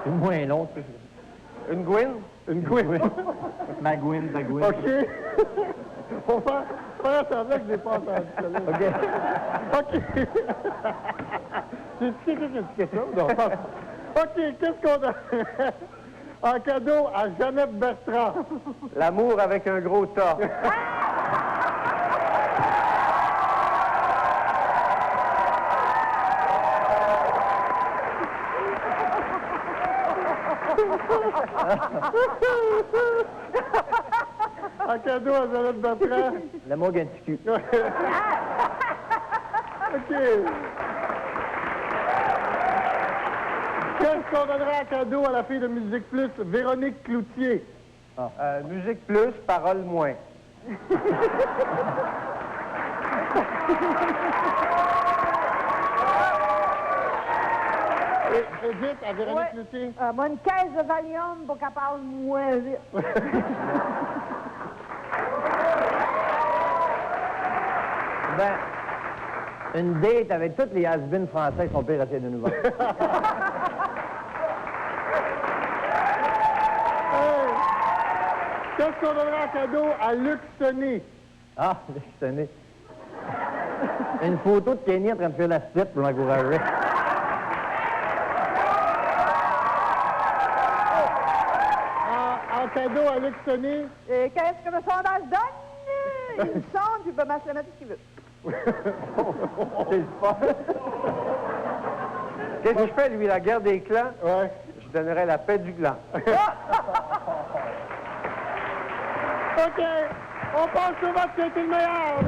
Une moins long. Une Gwyn? Une Gwyn. Ma Gwyn, ta Gwyn. OK. Faut faire semblant que je n'ai pas entendu ça. OK. Tu sais quelqu'un qui a dit ça? Non, OK, qu'est-ce qu'on a en cadeau à Jeannette Bertrand? L'amour avec un gros tas. Un cadeau à Jeannette Bertrand. L'amour gagne du cul. OK. Qu'est-ce qu'on donnerait en cadeau à la fille de Musique Plus, Véronique Cloutier? Musique Plus, parole moins. Et dites à Véronique Cloutier. Moi, une caisse de Valium pour qu'elle parle moins vite. Ben, une date avec toutes les has-beens français qui sont pires à essayer de nous vendre. Hey! Qu'est-ce qu'on donnerait en cadeau à Luc Sonné? Ah, Luc Sonné. Une photo de Kenny en train de faire la slip pour l'encourager. En cadeau à Luc Sonné? Et qu'est-ce que le sondage donne? Il sonde, puis il peut mettre ce qu'il veut. C'est le fun. Qu'est-ce que je fais, lui, la guerre des clans? Ouais. Je donnerais la paix du clan. OK. On passe au vote qui a été le meilleur.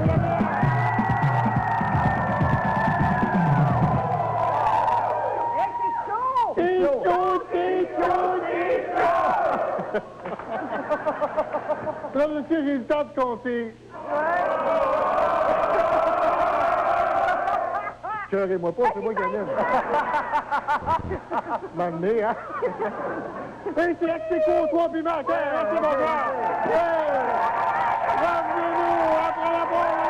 C'est chaud! C'est chaud! Là, monsieur, j'ai eu le temps de compter. Cœurez-moi pas, c'est moi qui gagne. M'amener, hein? Hey, c'est Actico, toi, puis Marc, merci, mon gars! Yeah! Revenez-nous après la pause!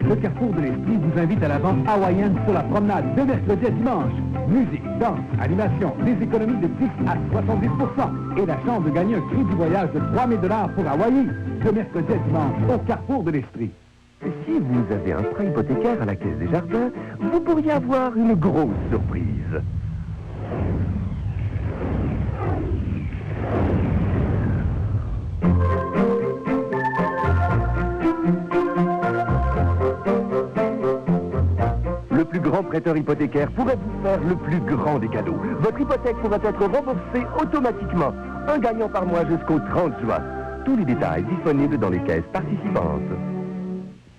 Le Carrefour de l'Esprit vous invite à la vente hawaïenne sur la promenade de mercredi à dimanche. Musique, danse, animation, des économies de 10 à 70% et la chance de gagner un crédit voyage de 3 000 $ pour Hawaï. De mercredi à dimanche au Carrefour de l'Esprit. Si vous avez un prêt hypothécaire à la Caisse des Jardins, vous pourriez avoir une grosse surprise. Le plus grand prêteur hypothécaire pourrait vous faire le plus grand des cadeaux. Votre hypothèque pourrait être remboursée automatiquement. Un gagnant par mois jusqu'au 30 juin. Tous les détails disponibles dans les caisses participantes.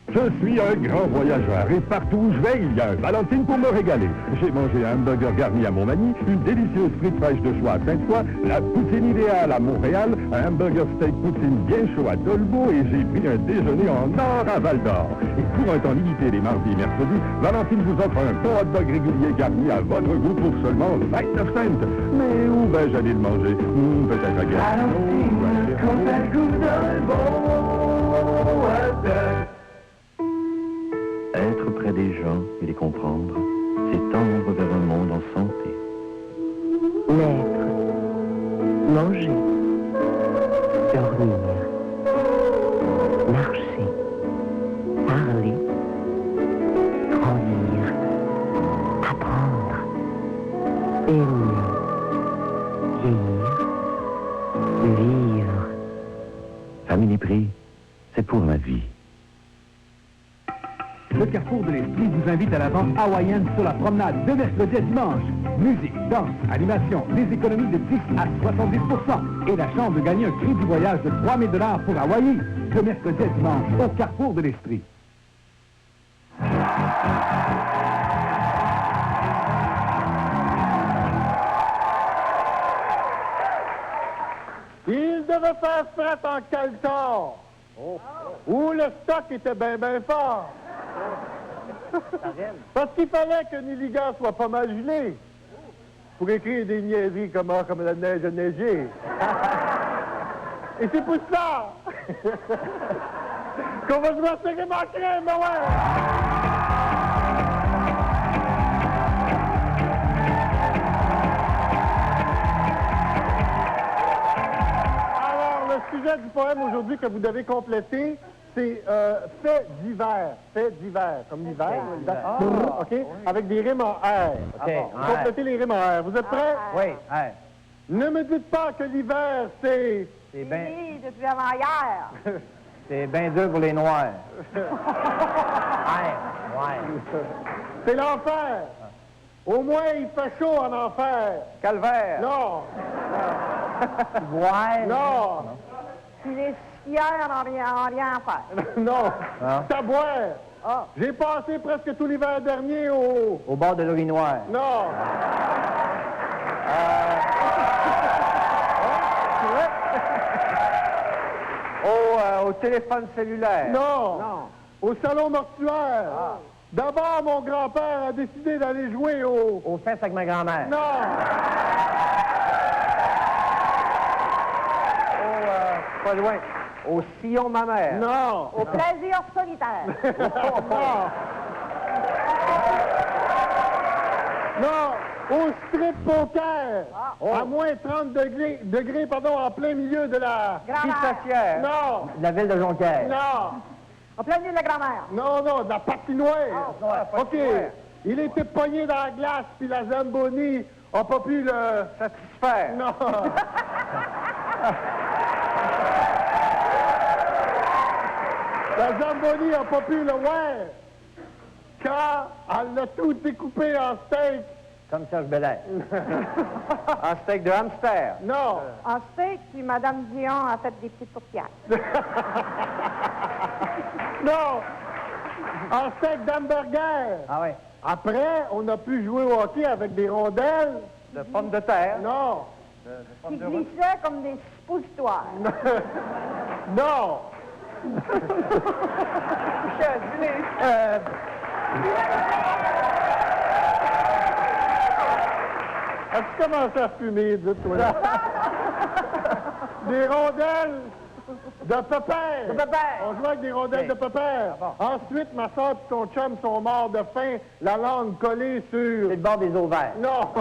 Je suis un grand voyageur et partout où je vais, il y a un Valentine pour me régaler. J'ai mangé un hamburger garni à Montmagny, une délicieuse frite fraîche de choix à Sainte-Foy, la poutine idéale à Montréal, un hamburger steak poutine bien chaud à Dolbeau et j'ai pris un déjeuner en or à Val-d'Or. Et pour un temps limité les mardis et mercredis, Valentine vous offre un bon hot dog régulier garni à votre goût pour seulement 29 cents. Mais où vais-je aller le manger? Peut-être à Gatineau. Être près des gens et les comprendre, c'est tendre vers un monde en santé. Naître, manger, dormir, marcher, parler, grandir, apprendre, aimer, vieillir, vivre. Famille Prix, c'est pour ma vie. Le Carrefour de l'Esprit vous invite à la vente hawaïenne sur la promenade de mercredi à dimanche. Musique, danse, animation, des économies de 10 à 70% et la chance de gagner un crédit voyage de 3 000 $ pour Hawaï. De mercredi à dimanche au Carrefour de l'Esprit. Il devait faire fret en Caltor. Où le stock était bien fort. Parce qu'il fallait que Niligan soit pas mal gelé pour écrire des niaiseries comme la neige a neigé. Et c'est pour ça Qu'on va jouer à serrer ma crème, ben ouais! Alors, le sujet du poème aujourd'hui que vous devez compléter, c'est faits divers. Faits divers, comme l'hiver. d'hiver. OK? Avec des rimes en R. OK, en Complétez les rimes en R. Vous êtes prêts? Oui, hey, Ne me dites pas que l'hiver, c'est... c'est bien Oui, depuis avant-hier. c'est ben dur pour les Noirs. Ouais, ouais. C'est l'enfer. Au moins, il fait chaud en enfer. Calvaire. Non, Ouais. non, Puis les skieurs n'ont rien à faire. non. Ah. C'est à boire. Ah. J'ai passé presque tout l'hiver dernier au... Au bord de l'urinoir. Non. Au téléphone cellulaire. Non. Non. Au salon mortuaire. Ah. D'abord, mon grand-père a décidé d'aller jouer au... Aux fesses avec ma grand-mère. Non. Pas loin. Au sillon de ma mère. Non. Au plaisir solitaire. Non. Non. Au strip poker. À moins 30 degrés, en plein milieu de la... Pizzacière. Non. De la ville de Jonquière. Non. Au plein milieu de la grand-mère. Non, non, de la patinoire. OK. patinoire. Il était pogné dans la glace, puis la Zamboni n'a pas pu le... Satisfaire. Non. La Zamboni n'a pas pu le voir. Quand elle l'a tout découpé en steak. Comme Serge Bellet. Un steak de hamster. Non. En steak, puis Mme Dion a fait des petites tourtières. Non. En steak d'hamburger. Ah oui. Après, on a pu jouer au hockey avec des rondelles. De pommes de terre. Non. Qui glissaient comme des suppositoires. Non. Michel, dîner. As-tu commencé à fumer, dites-toi? Des rondelles de pépère. De pépère. On jouait avec des rondelles Ok. de pépère. Ah bon. Ensuite, ma soeur et son chum sont morts de faim, la langue collée sur... C'est le bord des ovaires. Non.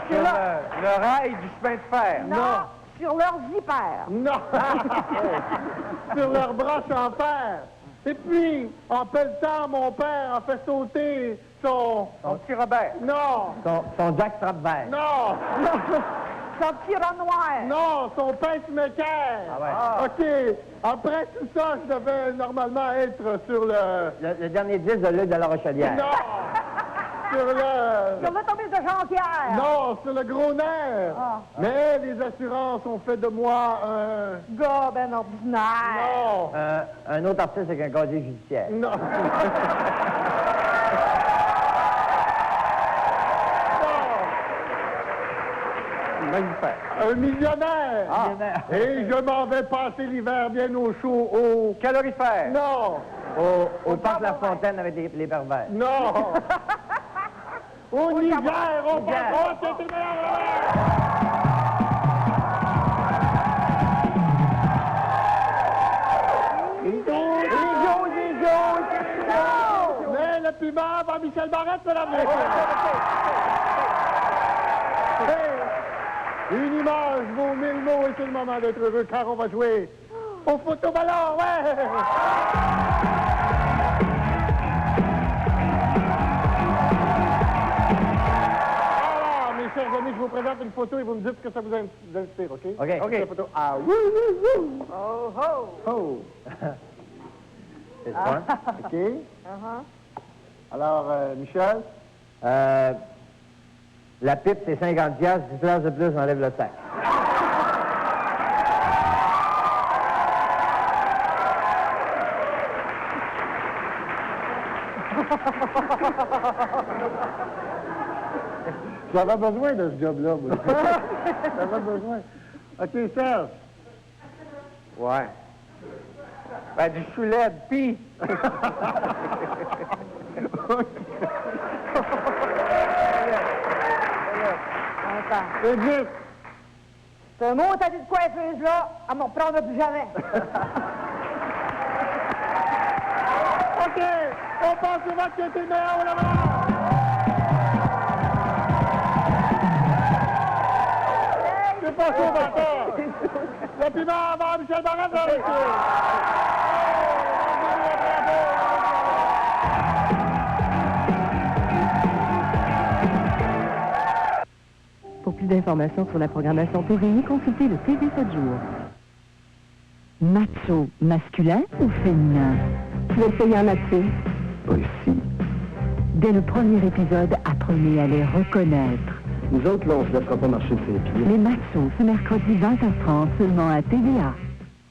Sur le rail du chemin de fer. Non, sur leur zipper. Non. Sur leur broche en fer. Et puis, en pelletant, mon père a fait sauter son... Son petit Robert. Non. Son Jack Strapvert. Non. Son petit rat noir. Non, son pacemaker. Ah ouais. OK. Après tout ça, je devais normalement être sur le... Le dernier disque de l'île de la Rochelière. Non. Sur le... Sur l'autobus de Jean-Pierre. Non, sur le gros nerf. Ah. Mais les assurances ont fait de moi un... Gars ben ordinaire. Non. Un autre artiste avec un casier judiciaire. Non. Magnifique. Un millionnaire. Ah. Et je m'en vais passer l'hiver bien au chaud au... Calorifère. Non. Au parc La Fontaine avec les pervers. Non. Au Niger, au Niger. parc... Oh, c'était meilleur. Mais le piment par Michel Barrette, mesdames et messieurs. Hey, une image vaut 1000 mots et c'est le moment d'être heureux car on va jouer au photoballon, ouais! Alors, mes chers amis, je vous présente une photo et vous me dites ce que ça vous inspire, OK? OK. La photo. Ah, wouh, wouh, wouh! Oh, ho. Oh! C'est ça. OK. Uh-huh. Alors, Michel? La pipe, c'est 50 piastres. 10 piastres de plus, j'enlève le sac. J'avais besoin de ce job-là, moi. J'avais besoin. OK, Serge. Ouais. Ben, du choulet, pis. Existe. Ce mot, t'as dit de coiffeuse-là, elle m'en reprendra plus jamais. On passe au match qui a été le meilleur au laveur. C'est pas son batteur. Le piment va Michel Barrette dans le Pour plus d'informations sur la programmation TVI, consultez le TV 7 jours. Macho, masculin ou féminin? Tu veux essayer un macho? Aussi. Dès le premier épisode, apprenez à les reconnaître. Nous autres, là, on se laissera pas marcher de ses pieds. Les machos, ce mercredi 20h30 seulement à TVA.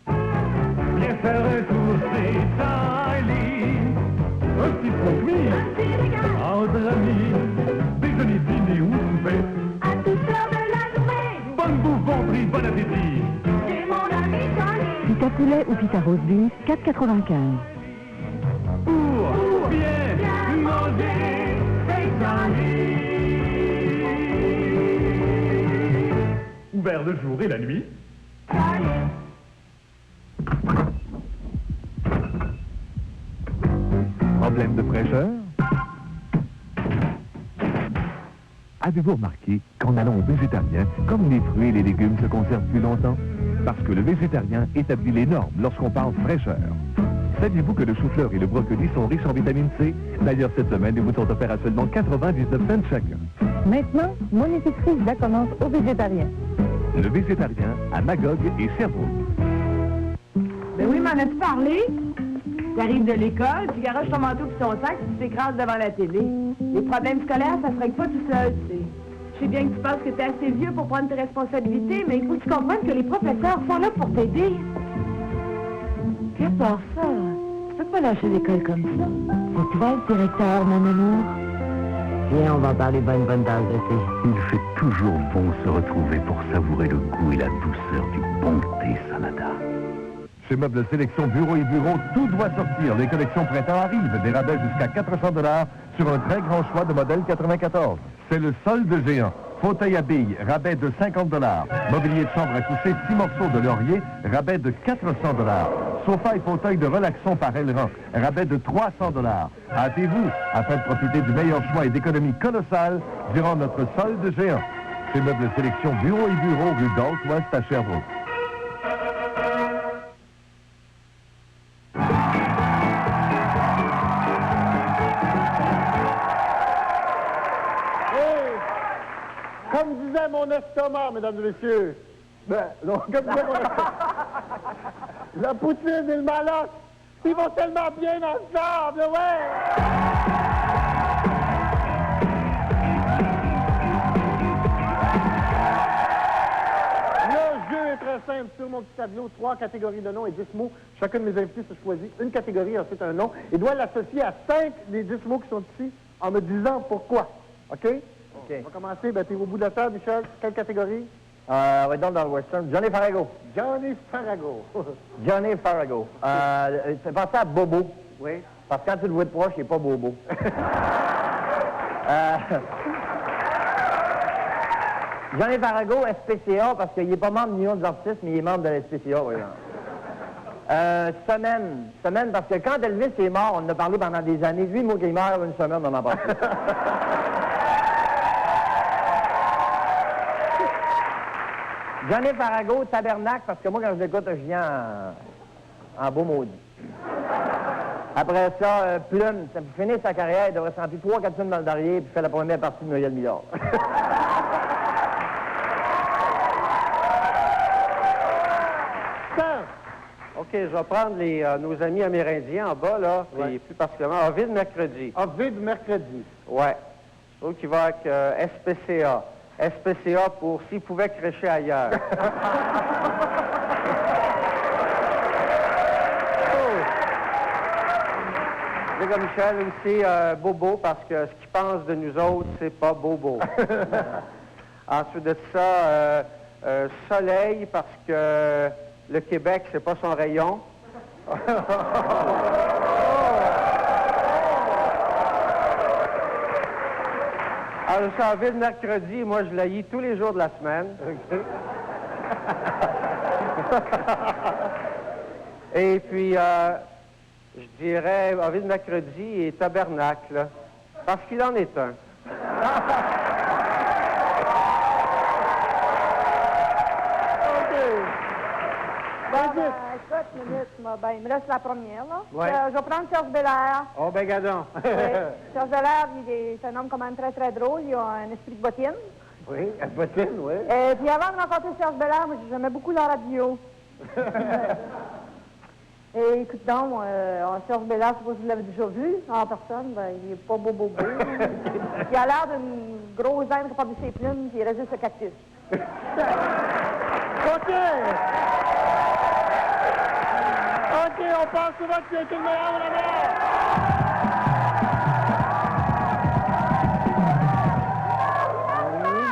Viens faire un tour chez Charlie. Un petit fruit entre amis. Déjeuner, dîner ou souper. À toute heure de la journée, Bonne bouffe, bon prix, bon appétit. c'est mon ami Charlie. Pita poulet ou pita rose beef, 4,95. Pour bien manger, c'est Charlie. Ouvert le jour et la nuit. Problème de fraîcheur? Avez-vous remarqué qu'en allant au végétarien, comme les fruits et les légumes se conservent plus longtemps? Parce que le végétarien établit les normes lorsqu'on parle fraîcheur. Saviez-vous que le chou-fleur et le brocoli sont riches en vitamine C? D'ailleurs, cette semaine, ils vous sont offerts à seulement 99 cents chacun. Maintenant, mon épicerie la commence au végétarien. Le végétarien à Magog et Sherbrooke. Ben oui, m'en as-tu parlé? T'arrives de l'école, tu garoches ton manteau puis ton sac, puis tu t'écrases devant la télé. Les problèmes scolaires, ça se règle pas tout seul, tu sais. Je sais bien que tu penses que t'es assez vieux pour prendre tes responsabilités, mais il faut que tu comprennes que les professeurs sont là pour t'aider. Que par ça? Tu peux pas lâcher l'école comme ça. C'est toi le directeur, mon amour. Viens, on va parler bonne tasse de thé. Il fait toujours bon se retrouver pour savourer le goût et la douceur du bon thé Sanada. Chez Meubles Sélection Bureau et Bureau, tout doit sortir. Les collections printemps arrivent. Des rabais jusqu'à 400 $ sur un très grand choix de modèles 94. C'est le solde géant. Fauteuil à billes, rabais de 50 $. Mobilier de chambre à coucher, 6 morceaux de laurier, rabais de 400 $. Sofa et fauteuil de relaxation par aileron, rabais de 300 $. Hâtez-vous afin de profiter du meilleur choix et d'économie colossale durant notre solde géant. Chez Meubles Sélection Bureau et Bureau, rue d'Out-Ouest à Sherbrooke. Comme disait mon estomac, mesdames et messieurs. Ben, non, comme disait mon estomac. La poutine et le maloc, ils vont tellement bien ensemble, ouais! Le jeu est très simple. Sur mon petit tableau, 3 catégories de noms et 10 mots. Chacun de mes invités se choisit une catégorie, ensuite un nom, et doit l'associer à 5 des 10 mots qui sont ici en me disant pourquoi. OK? OK. On va commencer. Ben, t'es au bout de la table, Michel. Quelle catégorie? On va être donc dans le western. Johnny Farago. Johnny Farago. Johnny Farago. Fais penser à Bobo. Oui. Parce que quand tu le vois de proche, il n'est pas Bobo. Johnny Farago, SPCA, parce qu'il n'est pas membre de l'Union des artistes, mais il est membre de la SPCA, oui. Semaine, parce que quand Elvis est mort, on en a parlé pendant des années. Lui, moi, qu'il meurt une semaine, on en parle. Johnny Farago, Tabernacle, parce que moi, quand je l'écoute, je viens en beau maudit. Après ça, Plume, ça pour finir sa carrière, il devrait se remplir 3-4 films dans le derrière, puis faire la première partie de Muriel Millard. OK, je vais prendre nos amis amérindiens en bas, là, et plus particulièrement Ovid Mercredi. Ovid Mercredi. Ouais. Je trouve qu'il va avec SPCA. SPCA pour s'il pouvait crécher ailleurs. C'est comme Michel aussi, Bobo, parce que ce qu'il pense de nous autres, c'est pas Bobo. Ensuite de ça, Soleil, parce que le Québec, c'est pas son rayon. Alors, je suis en ville mercredi, moi, je la lis tous les jours de la semaine. Et puis, Je dirais Ovid mercredi et tabernacle, parce qu'il en est un. Écoute, minute, il me reste la première, là. Ouais. Je vais prendre Serge Belair. Oh, ben, gadon. Oui. Serge Belair, c'est un homme quand même très, très drôle. Il a un esprit de bottine. Oui, à bottine, oui. Et puis avant de rencontrer Serge Belair, moi, j'aimais beaucoup la radio. Et écoute donc, Serge Belair, je sais pas si vous l'avez déjà vu en personne, ben, il est pas beau. Il a l'air d'une grosse âne qui a perdu ses plumes, puis il résiste au cactus. OK! OK, on pense souvent que tu es le meilleur, la meilleure!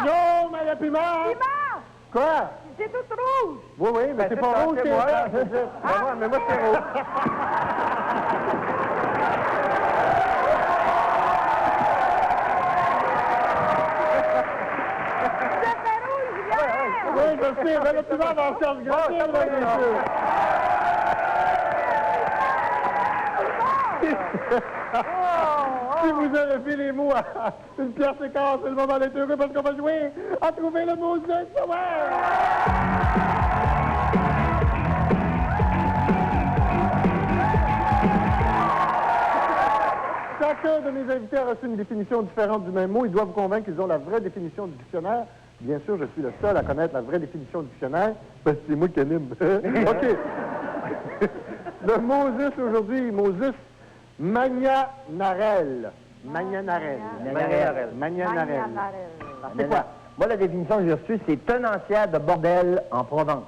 Non, mais le piment! Piment! Quoi? C'est tout rouge! Oui, mais c'est pas rouge, c'est moi, là. Mais moi, c'est rouge. Oui, je sais, mais le piment va en faire grandir, là, monsieur. Si vous avez fait les mots à une pierre séquence, c'est le moment d'être heureux parce qu'on va jouer à trouver le mot de Chacun de mes invités a reçu une définition différente du même mot. Ils doivent vous convaincre qu'ils ont la vraie définition du dictionnaire. Bien sûr, je suis le seul à connaître la vraie définition du dictionnaire, parce que c'est moi qui anime. OK. Le Moses aujourd'hui, Moses Magnanarel. Magnanarel. C'est quoi? Moi, la définition que j'ai reçue, c'est tenancière de bordel en Provence.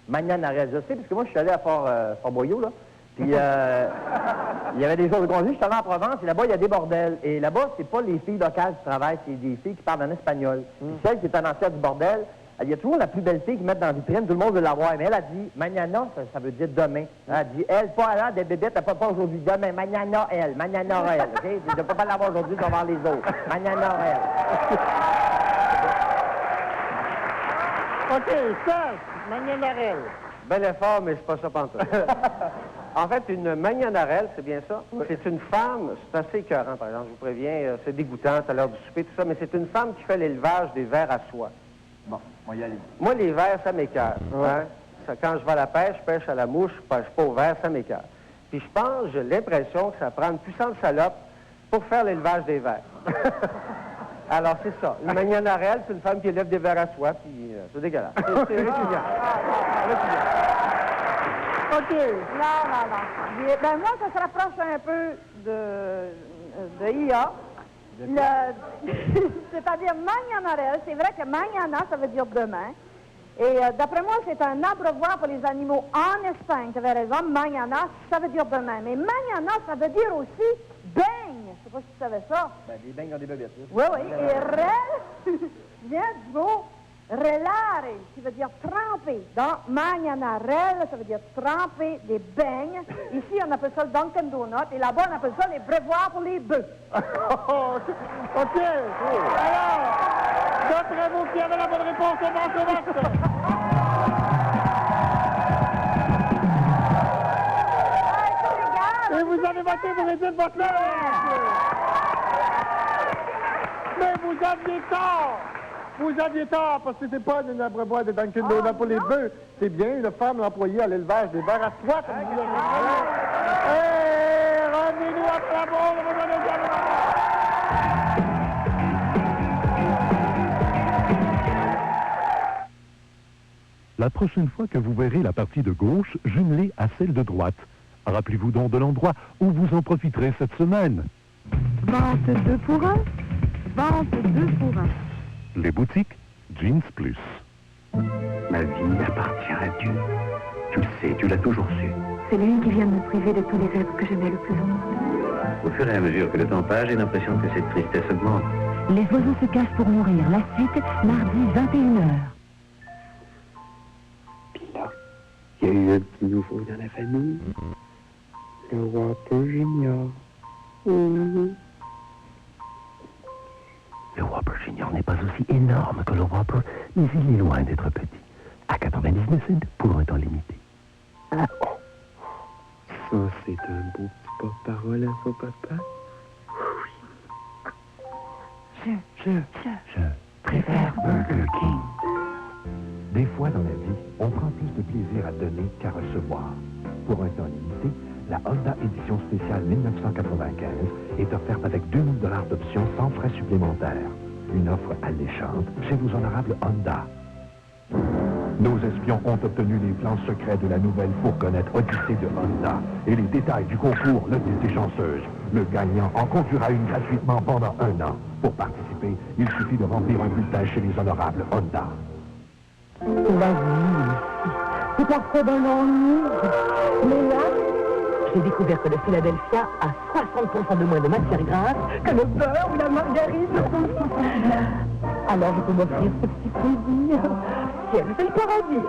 Magnanarel. Je sais, parce que moi, je suis allé à Fort-Boyau, là. Puis, il y avait des choses conduits. Je suis allé en Provence, et là-bas, il y a des bordels. Et là-bas, c'est pas les filles locales qui travaillent, c'est des filles qui parlent en espagnol. Puis celle qui est tenancière du bordel, il y a toujours la plus belle fille qui met dans la vitrine, tout le monde veut la voir. Mais elle a dit, mañana, ça veut dire demain. Elle a dit, elle, pas là, des bébêtes, elle pas aujourd'hui, demain. Mañana, elle. Mañana, elle. OK? Je ne peux pas l'avoir aujourd'hui, je vais voir les autres. Mañana, elle. OK, ça, Magnanarel. Bel effort, mais c'est pas ça pantoute. En fait, une magnanarelle, c'est bien ça. C'est une femme, c'est assez écœurant, par exemple, je vous préviens, c'est dégoûtant, c'est à l'heure du souper, tout ça, mais c'est une femme qui fait l'élevage des vers à soie. Bon, moi, y aller. Moi, les vers, ça m'écœure. Ouais. Hein? Ça, quand je vais à la pêche, je pêche à la mouche, je pêche pas au vers, ça m'écœure. Puis je pense, j'ai l'impression que ça prend une puissante salope pour faire l'élevage des vers. Alors, c'est ça. Une magnanarelle, c'est une femme qui élève des vers à soie, puis c'est dégueulasse. C'est répugnant. OK. Non. Ben moi, ça se rapproche un peu de IA. C'est-à-dire mañanarel, c'est vrai que mañana, ça veut dire demain. Et d'après moi, c'est un abreuvoir pour les animaux en Espagne. Tu avais raison, mañana, ça veut dire demain. Mais mañana, ça veut dire aussi beigne. Je sais pas si tu savais ça. Ben, des beignes dans des bébêtes. Oui. Et rel vient du mot relare, qui veut dire tremper. Donc, mañanarel, ça veut dire tremper des beignes. Ici, on appelle ça le Dunkin' Donut. Et là-bas, on appelle ça les breuvoirs pour les bœufs. OK. Alors, d'après vous qui avez la bonne réponse, on va se battre. Et vous avez voté pour Edith Butler. Mais vous aviez tort. Vous aviez tort, parce que c'était pas une abreuvoir de Dunkin' Donut pour les bœufs. C'est bien une femme employée à l'élevage des vers à soie, comme vous l'avez dit. Et revenez-nous après la pause, on va donner le dialogue. La prochaine fois que vous verrez la partie de gauche, jumelée à celle de droite. Rappelez-vous donc de l'endroit où vous en profiterez cette semaine. Vente 2 pour 1. Vente 2 pour 1. Les boutiques Jeans Plus. Ma vie appartient à Dieu. Tu le sais, tu l'as toujours su. C'est lui qui vient de me priver de tous les êtres que j'aimais le plus au monde. Au fur et à mesure que le temps passe, j'ai l'impression que cette tristesse augmente. Les oiseaux se cachent pour mourir. La suite, mardi 21h. Puis là, il y a eu un petit nouveau dans la famille. Le Whopper Junior. Le Whopper Junior n'est pas aussi énorme que le Whopper, mais il est loin d'être petit. À 99 cents pour un temps limité. Oh, c'est un beau petit porte-parole à son papa. Je préfère Burger King. Des fois dans la vie, on prend plus de plaisir à donner qu'à recevoir. Pour un temps limité, la Honda Édition Spéciale 1995 est offerte avec 2000 $ d'options sans frais supplémentaires. Une offre alléchante chez vos honorables Honda. Nos espions ont obtenu les plans secrets de la nouvelle fourgonnette Odyssée de Honda et les détails du concours L'Odyssée chanceuse. Le gagnant en conduira une gratuitement pendant 1 an. Pour participer, il suffit de remplir un bulletin chez les honorables Honda. La vie, c'est parfait d'un ennui. Mais là, j'ai découvert que le Philadelphia a 60% de moins de matière grasse que le beurre ou la margarine. Alors je peux m'offrir ce petit plaisir. Ciel, c'est le paradis.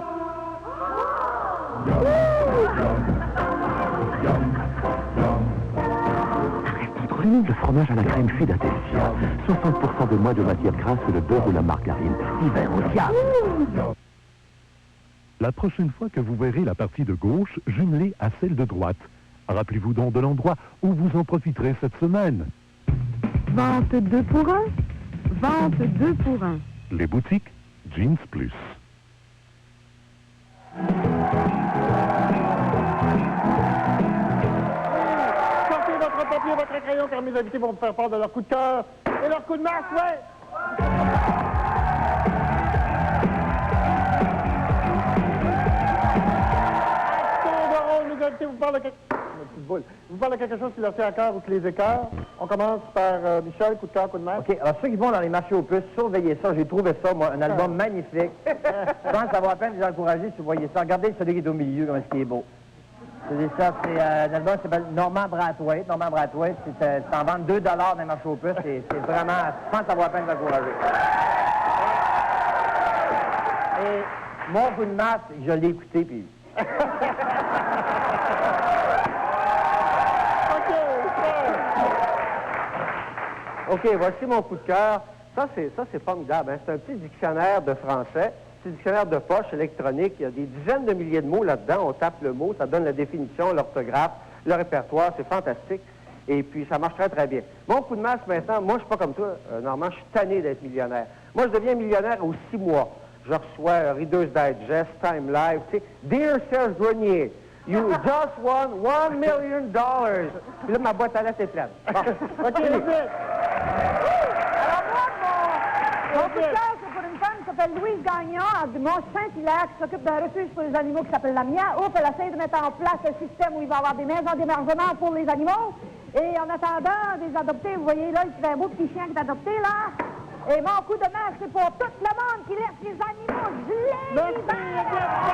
Entre l'huile de fromage à la crème Philadelphia, 60% de moins de matière grasse que le beurre ou la margarine. Hiver au diable. La prochaine fois que vous verrez la partie de gauche, jumelée à celle de droite. Rappelez-vous donc de l'endroit où vous en profiterez cette semaine. Vente 2 pour 1. Vente 2 pour 1. Les boutiques Jeans Plus. Sortez votre papier, votre crayon, car mes invités vont me faire part de leur coup de cœur et leur coup de masse, ouais! Mes invités vous parlent de quelque chose qui leur tient à cœur ou qui les écœure. On commence par Michel, coup de cœur, coup de masse. OK, alors ceux qui vont dans les marchés aux puces, surveillez ça. J'ai trouvé ça, moi, un album magnifique. Je pense que ça vaut la peine de les encourager si vous voyez ça. Regardez celui qui est au milieu, comme ce qui est beau. C'est un album qui s'appelle Norman Brathwaite. Norman Brathwaite, c'est en vente 2 $ dans les marchés aux puces. C'est vraiment, je pense que ça vaut la peine de l'encourager. Et mon coup de masse, je l'ai écouté, puis... OK, voici mon coup de cœur. Ça, c'est formidable. Hein? C'est un petit dictionnaire de français, petit dictionnaire de poche électronique. Il y a des dizaines de milliers de mots là-dedans. On tape le mot, ça donne la définition, l'orthographe, le répertoire. C'est fantastique. Et puis, ça marche très, très bien. Mon coup de masse, maintenant, moi, je suis pas comme toi, Normand, je suis tanné d'être millionnaire. Moi, je deviens millionnaire aux 6 mois. Je reçois Reader's Digest, Time Live, tu sais. Dear Serge Grenier, you just won $1 million. Puis là, ma boîte à lettres est pleine. Bon, OK, Alors moi, mon coup de cœur, c'est pour une femme qui s'appelle Louise Gagnon, à Dumont-Saint-Hilaire, qui s'occupe d'un refuge pour les animaux qui s'appelle la MIA. Oups, elle essaie de mettre en place un système où il va y avoir des maisons d'hébergement pour les animaux. Et en attendant des adoptés, vous voyez là, il y a un beau petit chien qui est adopté, là. Et mon coup de main, c'est pour tout le monde qui laisse les animaux. Je les libère!